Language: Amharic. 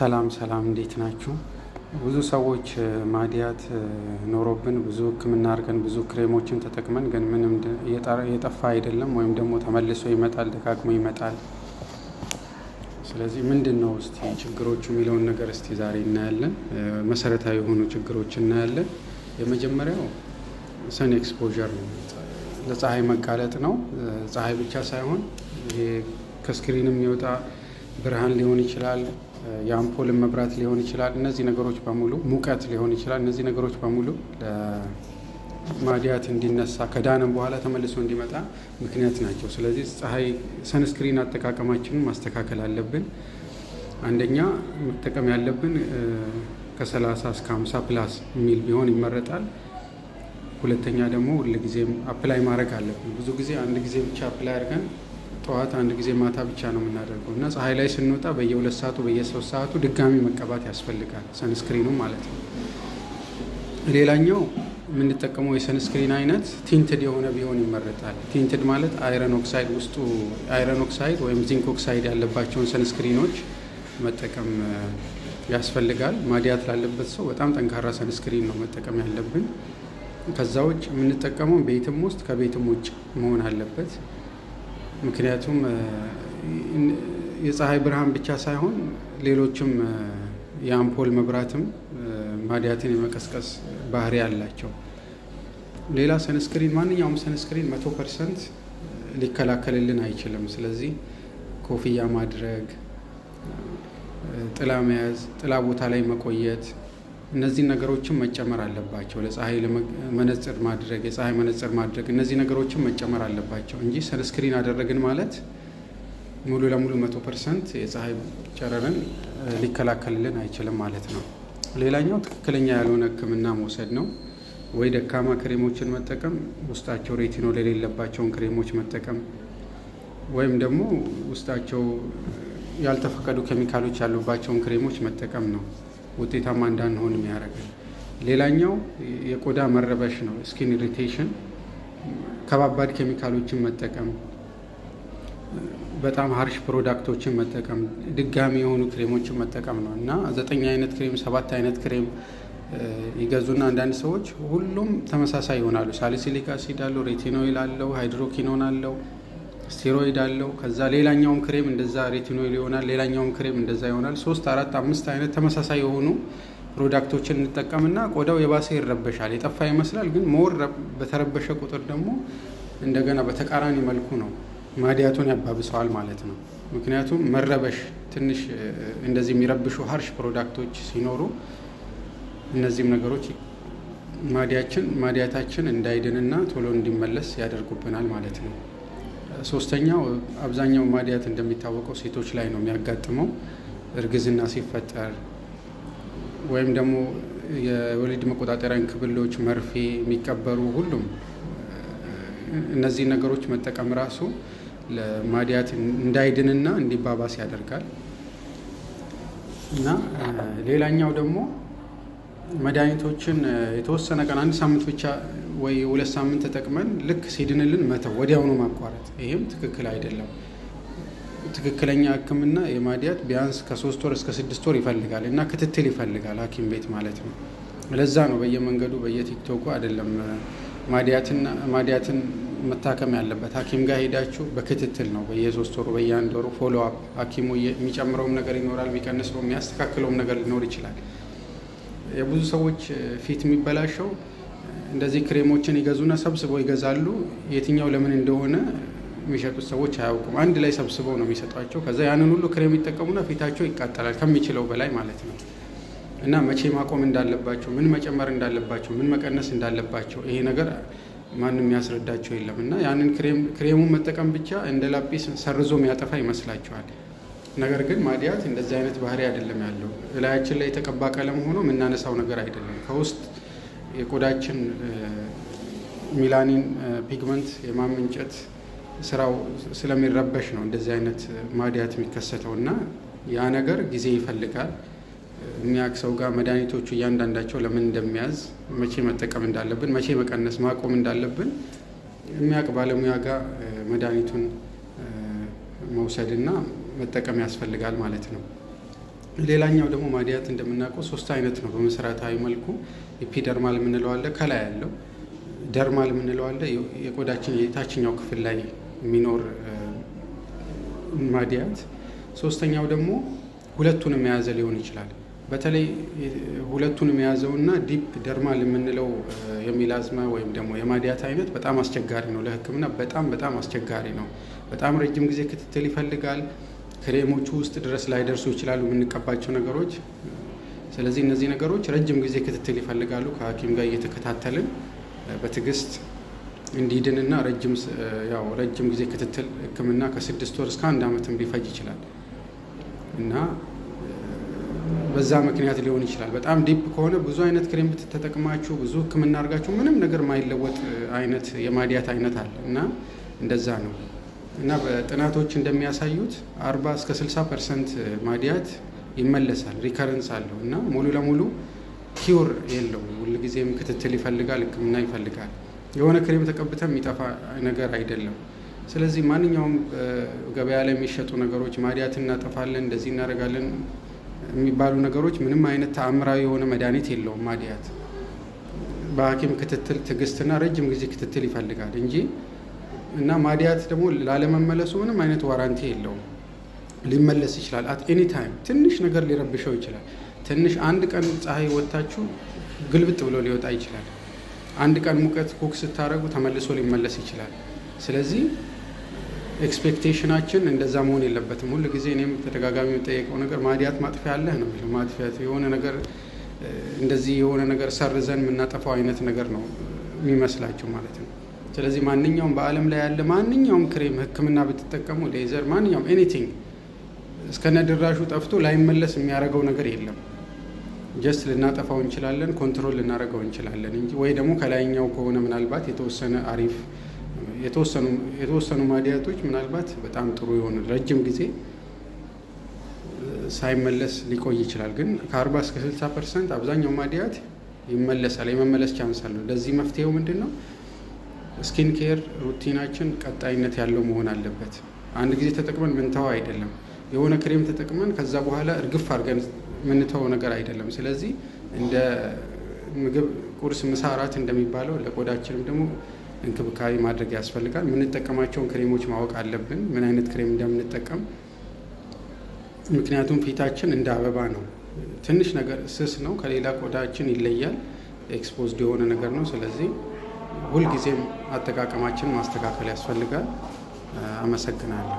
ሰላም ሰላም፣ እንዴት ናችሁ? ብዙ ሰዎች ማዲያት ኖሮብን ብዙ ሕክምና አድርገን ብዙ ክሬሞችን ተጠቅመን ግን ምንም እየጠፋ አይደለም፣ ወይም ደግሞ ተመልሶ ይመጣል፣ ደጋግሞ ይመጣል። ስለዚህ ምንድን ነው እስቲ ችግሮቹ የሚለውን ነገር እስቲ ዛሬ እናያለን። መሰረታዊ የሆኑ ችግሮች እናያለን። የመጀመሪያው ሰን ኤክስፖዠር ነው፣ ለፀሐይ መጋለጥ ነው። ፀሐይ ብቻ ሳይሆን ይሄ ከስክሪንም የሚወጣ ብርሃን ሊሆን ይችላል፣ የአምፖል መብራት ሊሆን ይችላል። እነዚህ ነገሮች በሙሉ ሙቀት ሊሆን ይችላል። እነዚህ ነገሮች በሙሉ ለማዲያት እንዲነሳ ከዳንም በኋላ ተመልሶ እንዲመጣ ምክንያት ናቸው። ስለዚህ ፀሐይ ሰንስክሪን አጠቃቀማችንን ማስተካከል አለብን። አንደኛ መጠቀም ያለብን ከ30 እስከ 50 ፕላስ የሚል ቢሆን ይመረጣል። ሁለተኛ ደግሞ ሁልጊዜም አፕላይ ማድረግ አለብን። ብዙ ጊዜ አንድ ጊዜ ብቻ አፕላይ አድርገን ጠዋት አንድ ጊዜ ማታ ብቻ ነው የምናደርገው እና ፀሐይ ላይ ስንወጣ በየ2 ሰዓቱ በየ3 ሰዓቱ ድጋሚ መቀባት ያስፈልጋል፣ ሰንስክሪኑ ማለት ነው። ሌላኛው የምንጠቀመው የሰንስክሪን አይነት ቲንትድ የሆነ ቢሆን ይመረጣል። ቲንትድ ማለት አይረን ኦክሳይድ ውስጡ አይረን ኦክሳይድ ወይም ዚንክ ኦክሳይድ ያለባቸውን ሰንስክሪኖች መጠቀም ያስፈልጋል። ማዲያት ላለበት ሰው በጣም ጠንካራ ሰንስክሪን ነው መጠቀም ያለብን። ከዛ ውጭ የምንጠቀመው ቤትም ውስጥ ከቤትም ውጭ መሆን አለበት። ምክንያቱም የፀሐይ ብርሃን ብቻ ሳይሆን ሌሎችም የአምፖል መብራትም ማዲያትን የመቀስቀስ ባህሪ አላቸው። ሌላ ሰንስክሪን ማንኛውም ሰንስክሪን 100% ሊከላከልልን አይችልም። ስለዚህ ኮፍያ ማድረግ፣ ጥላ መያዝ፣ ጥላ ቦታ ላይ መቆየት፣ እነዚህ ነገሮችን መጨመር አለባቸው። ለፀሐይ መነጽር ማድረግ፣ የፀሐይ መነጽር ማድረግ፣ እነዚህ ነገሮችን መጨመር አለባቸው እንጂ ሰንስክሪን አደረግን ማለት ሙሉ ለሙሉ 100% የፀሐይ ጨረርን ሊከላከልልን አይችልም ማለት ነው። ሌላኛው ትክክለኛ ያልሆነ ሕክምና መውሰድ ነው። ወይ ደካማ ክሬሞችን መጠቀም፣ ውስጣቸው ሬቲኖል የሌለባቸውን ክሬሞች መጠቀም፣ ወይም ደግሞ ውስጣቸው ያልተፈቀዱ ኬሚካሎች ያሉባቸውን ክሬሞች መጠቀም ነው ውጤታማ እንዳንሆን የሚያደርገን። ሌላኛው የቆዳ መረበሽ ነው፣ ስኪን ኢሪቴሽን። ከባባድ ኬሚካሎችን መጠቀም፣ በጣም ሀርሽ ፕሮዳክቶችን መጠቀም፣ ድጋሚ የሆኑ ክሬሞችን መጠቀም ነው እና 9 አይነት ክሬም 7 አይነት ክሬም ይገዙና አንዳንድ ሰዎች ሁሉም ተመሳሳይ ይሆናሉ። ሳሊሲሊክ አሲድ አለው፣ ሬቲኖይል አለው፣ ሃይድሮኪኖን አለው፣ ስቴሮይድ አለው። ከዛ ሌላኛውም ክሬም እንደዛ ሬቲኖይል ይሆናል፣ ሌላኛውም ክሬም እንደዛ ይሆናል። 3 4 5 አይነት ተመሳሳይ የሆኑ ፕሮዳክቶችን እንጠቀምና ቆዳው የባሰ ይረበሻል። የጠፋ ይመስላል፣ ግን ሞር በተረበሸ ቁጥር ደግሞ እንደገና በተቃራኒ መልኩ ነው ማዲያቱን ያባብሰዋል ማለት ነው። ምክንያቱም መረበሽ ትንሽ እንደዚህ የሚረብሹ ሀርሽ ፕሮዳክቶች ሲኖሩ እነዚህም ነገሮች ማዲያታችን እንዳይድንና ቶሎ እንዲመለስ ያደርጉብናል ማለት ነው። ሶስተኛው አብዛኛው ማዲያት እንደሚታወቀው ሴቶች ላይ ነው የሚያጋጥመው። እርግዝና ሲፈጠር ወይም ደግሞ የወሊድ መቆጣጠሪያ እንክብሎች፣ መርፌ የሚቀበሩ ሁሉም እነዚህ ነገሮች መጠቀም ራሱ ለማዲያት እንዳይድንና እንዲባባስ ያደርጋል። እና ሌላኛው ደግሞ መድኃኒቶችን የተወሰነ ቀን 1 ሳምንት ብቻ ወይ 2 ሳምንት ተጠቅመን ልክ ሲድንልን መተው፣ ወዲያውኑ ማቋረጥ፣ ይህም ትክክል አይደለም። ትክክለኛ ሕክምና የማዲያት ቢያንስ ከ3 ወር እስከ 6 ወር ይፈልጋል እና ክትትል ይፈልጋል፣ ሐኪም ቤት ማለት ነው። ለዛ ነው በየመንገዱ በየቲክቶኩ አይደለም ማዲያትን መታከም ያለበት። ሐኪም ጋር ሄዳችሁ በክትትል ነው፣ በየ3 ወሩ በየ1 ወሩ ፎሎ አፕ። ሐኪሙ የሚጨምረውም ነገር ይኖራል፣ የሚቀንሰው የሚያስተካክለውም ነገር ሊኖር ይችላል። የብዙ ሰዎች ፊት የሚበላሸው እንደዚህ ክሬሞችን ይገዙና ሰብስበው ይገዛሉ። የትኛው ለምን እንደሆነ የሚሸጡት ሰዎች አያውቁም። አንድ ላይ ሰብስበው ነው የሚሰጧቸው። ከዛ ያንን ሁሉ ክሬም ይጠቀሙና ፊታቸው ይቃጠላል ከሚችለው በላይ ማለት ነው። እና መቼ ማቆም እንዳለባቸው፣ ምን መጨመር እንዳለባቸው፣ ምን መቀነስ እንዳለባቸው ይሄ ነገር ማንም የሚያስረዳቸው የለም። እና ያንን ክሬሙን መጠቀም ብቻ እንደ ላጲስ ሰርዞ የሚያጠፋ ይመስላቸዋል። ነገር ግን ማዲያት እንደዚህ አይነት ባህሪ አይደለም ያለው። እላያችን ላይ የተቀባ ቀለም ሆኖ የምናነሳው ነገር አይደለም። ከውስጥ የቆዳችን ሚላኒን ፒግመንት የማመንጨት ስራው ስለሚረበሽ ነው እንደዚህ አይነት ማዲያት የሚከሰተው እና ያ ነገር ጊዜ ይፈልጋል። የሚያውቅ ሰው ጋር መድኃኒቶቹ እያንዳንዳቸው ለምን እንደሚያዝ፣ መቼ መጠቀም እንዳለብን፣ መቼ መቀነስ ማቆም እንዳለብን የሚያውቅ ባለሙያ ጋር መድኃኒቱን መውሰድና መጠቀም ያስፈልጋል ማለት ነው። ሌላኛው ደግሞ ማዲያት እንደምናውቀው 3 አይነት ነው በመሰረታዊ መልኩ። ኢፒደርማል የምንለው አለ ከላይ ያለው፣ ደርማል የምንለው አለ የቆዳችን የታችኛው ክፍል ላይ የሚኖር ማዲያት። ሶስተኛው ደግሞ ሁለቱንም የያዘ ሊሆን ይችላል። በተለይ ሁለቱንም የያዘውና ዲፕ ደርማል የምንለው የሚላዝማ ወይም ደግሞ የማዲያት አይነት በጣም አስቸጋሪ ነው ለሕክምና በጣም አስቸጋሪ ነው። በጣም ረጅም ጊዜ ክትትል ይፈልጋል። ክሬሞቹ ውስጥ ድረስ ላይደርሱ ይችላሉ የምንቀባቸው ነገሮች። ስለዚህ እነዚህ ነገሮች ረጅም ጊዜ ክትትል ይፈልጋሉ። ከሐኪም ጋር እየተከታተልን በትዕግስት እንዲድንና ረጅም ጊዜ ክትትል ሕክምና ከ6 ወር እስከ 1 ዓመትም ሊፈጅ ይችላል እና በዛ ምክንያት ሊሆን ይችላል። በጣም ዲፕ ከሆነ ብዙ አይነት ክሬም ተጠቅማችሁ ብዙ ሕክምና አድርጋችሁ ምንም ነገር ማይለወጥ አይነት የማዲያት አይነት አለ እና እንደዛ ነው እና በጥናቶች እንደሚያሳዩት 40 እስከ 60% ማዲያት ይመለሳል፣ ሪከረንስ አለው እና ሙሉ ለሙሉ ኪውር የለውም። ሁልጊዜም ክትትል ይፈልጋል፣ ሕክምና ይፈልጋል። የሆነ ክሬም ተቀብተ የሚጠፋ ነገር አይደለም። ስለዚህ ማንኛውም ገበያ ላይ የሚሸጡ ነገሮች ማዲያት እናጠፋለን፣ እንደዚህ እናደርጋለን የሚባሉ ነገሮች ምንም አይነት ተአምራዊ የሆነ መድኃኒት የለውም። ማዲያት በሐኪም ክትትል ትዕግስትና ረጅም ጊዜ ክትትል ይፈልጋል እንጂ እና ማዲያት ደግሞ ላለመመለሱ ምንም አይነት ዋራንቲ የለውም። ሊመለስ ይችላል አት ኤኒ ታይም። ትንሽ ነገር ሊረብሸው ይችላል። ትንሽ አንድ ቀን ፀሐይ ወጥታችሁ ግልብጥ ብሎ ሊወጣ ይችላል። አንድ ቀን ሙቀት ኩክ ስታደርጉ ተመልሶ ሊመለስ ይችላል። ስለዚህ ኤክስፔክቴሽናችን እንደዛ መሆን የለበትም። ሁሉ ጊዜ እኔም ተደጋጋሚ የምጠየቀው ነገር ማዲያት ማጥፊያ አለህ ነው የሚለው። ማጥፊያት የሆነ ነገር እንደዚህ የሆነ ነገር ሰርዘን የምናጠፋው አይነት ነገር ነው የሚመስላቸው ማለት ነው። ስለዚህ ማንኛውም በዓለም ላይ ያለ ማንኛውም ክሬም ሕክምና ብትጠቀሙ ሌዘር፣ ማንኛውም ኤኒቲንግ እስከነ ድራሹ ጠፍቶ ላይመለስ የሚያደርገው ነገር የለም። ጀስት ልናጠፋው እንችላለን፣ ኮንትሮል ልናደርገው እንችላለን እንጂ ወይ ደግሞ ከላይኛው ከሆነ ምናልባት የተወሰነ አሪፍ የተወሰኑ ማዲያቶች ምናልባት በጣም ጥሩ የሆነ ረጅም ጊዜ ሳይመለስ ሊቆይ ይችላል። ግን ከ40 እስከ 60% አብዛኛው ማዲያት ይመለሳል፣ የመመለስ ቻንስ አለው። ለዚህ መፍትሄው ምንድን ነው? ስኪን ኬር ሩቲናችን ቀጣይነት ያለው መሆን አለበት። አንድ ጊዜ ተጠቅመን ምንተው አይደለም። የሆነ ክሬም ተጠቅመን ከዛ በኋላ እርግፍ አድርገን ምንተው ነገር አይደለም። ስለዚህ እንደ ምግብ ቁርስ፣ ምሳ፣ እራት እንደሚባለው ለቆዳችንም ደግሞ እንክብካቤ ማድረግ ያስፈልጋል። የምንጠቀማቸውን ክሬሞች ማወቅ አለብን፣ ምን አይነት ክሬም እንደምንጠቀም። ምክንያቱም ፊታችን እንደ አበባ ነው። ትንሽ ነገር ስስ ነው፣ ከሌላ ቆዳችን ይለያል። ኤክስፖዝድ የሆነ ነገር ነው። ስለዚህ ሁልጊዜም አጠቃቀማችን ማስተካከል ያስፈልጋል። አመሰግናለሁ።